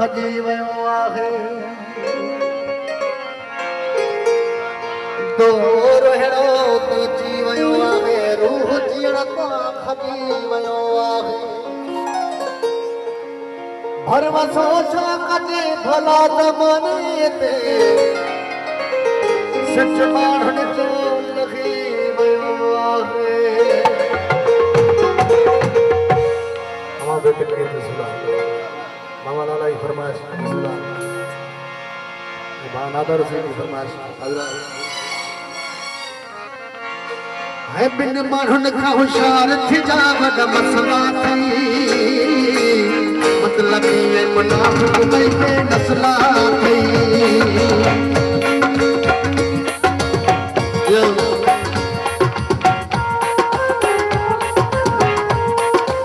खजी वियो आहे दौर हेड़ो तो जी वियो आहे रूह जीण खां खजी वियो आहे भरवसो छा कजे भला ज़माने ते सच माण्हुनि जो लखी वियो आहे हमारे बेटे के रसूला मामा लाला की फरमाइश रसूला नादर से की फरमाइश है बिन माण्हुनि खां होशियार थी जा वॾा मसला थई मतलब ये मुनाफिक भई पे नस्ला थई मतलब ये मुनाफिक भई पे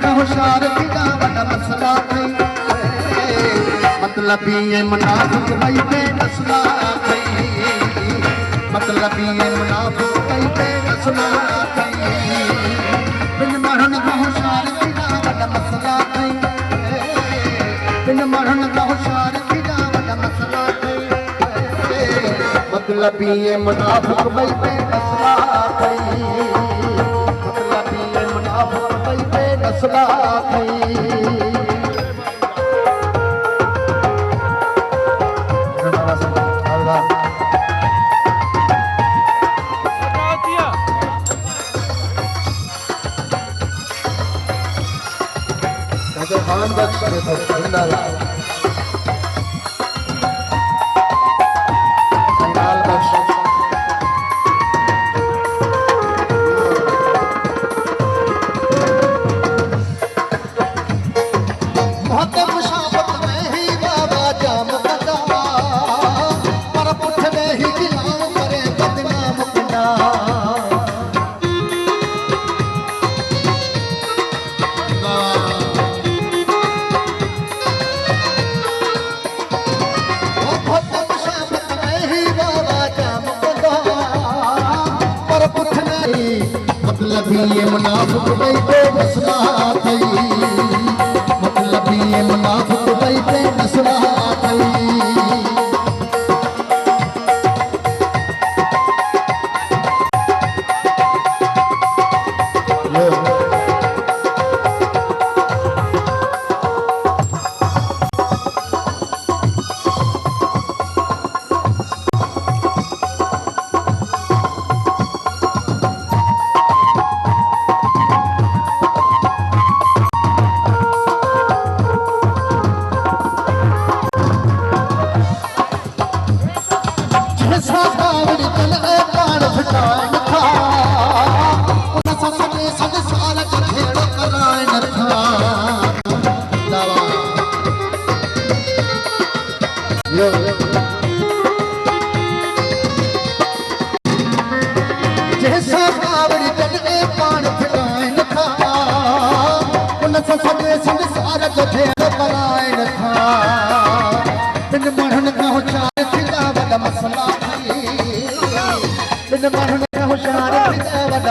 नस्ला थई मतलब ये मुनाफिक भई पे नस्ला थई बिन माण्हुनि खां होशियार थी जा वॾा मसला थई बिन माण्हुनि खां होशियार थी जा वॾा मसला थई मतलब ये मुनाफिक भई पे नस्ला थई मतलब ये मुनाफिक भई पे नस्ला थई मतलब ये मुनाफिक भई पे नस्ला थई मतलब ये मुनाफिक भई पे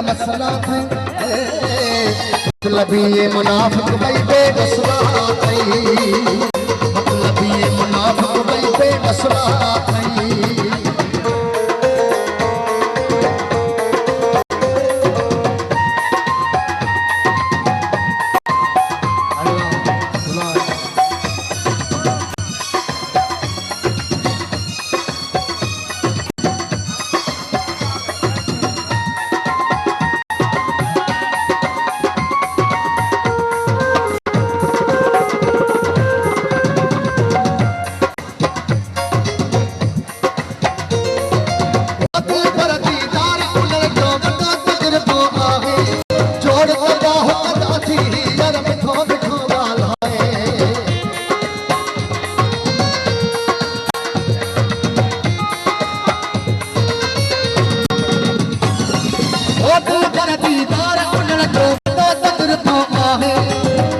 नस्ला थई मतलब ये मुनाफिक भई पे नस्ला थई मतलब ये मुनाफिक भई पे नस्ला थई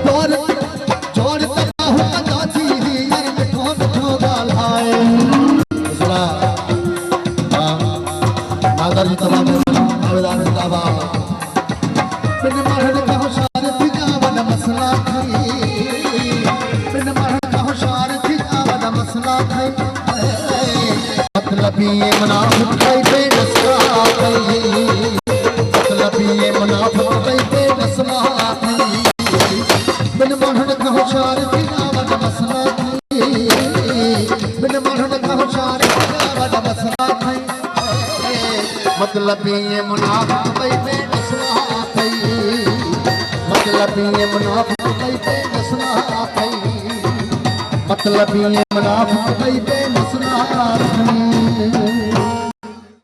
जोड़ जोड़ बिन महल का होशार थी जावन मसला थई बिन महल का होशार थी जावन मसला थई मतलब ये मुनाफिक कई बेनसला थई मतलब ये मुनाफिक कई बेनसला थई बिन महल का होशार थी जावन मसला थई बिन महल का होशार थी जावन मसला थई मतलब ये मुनाफिक कई बेनसला थई मतलब ये मुनाफिक कई बेनसला थई मतलब ये मुनाफिक कई बेनसला थई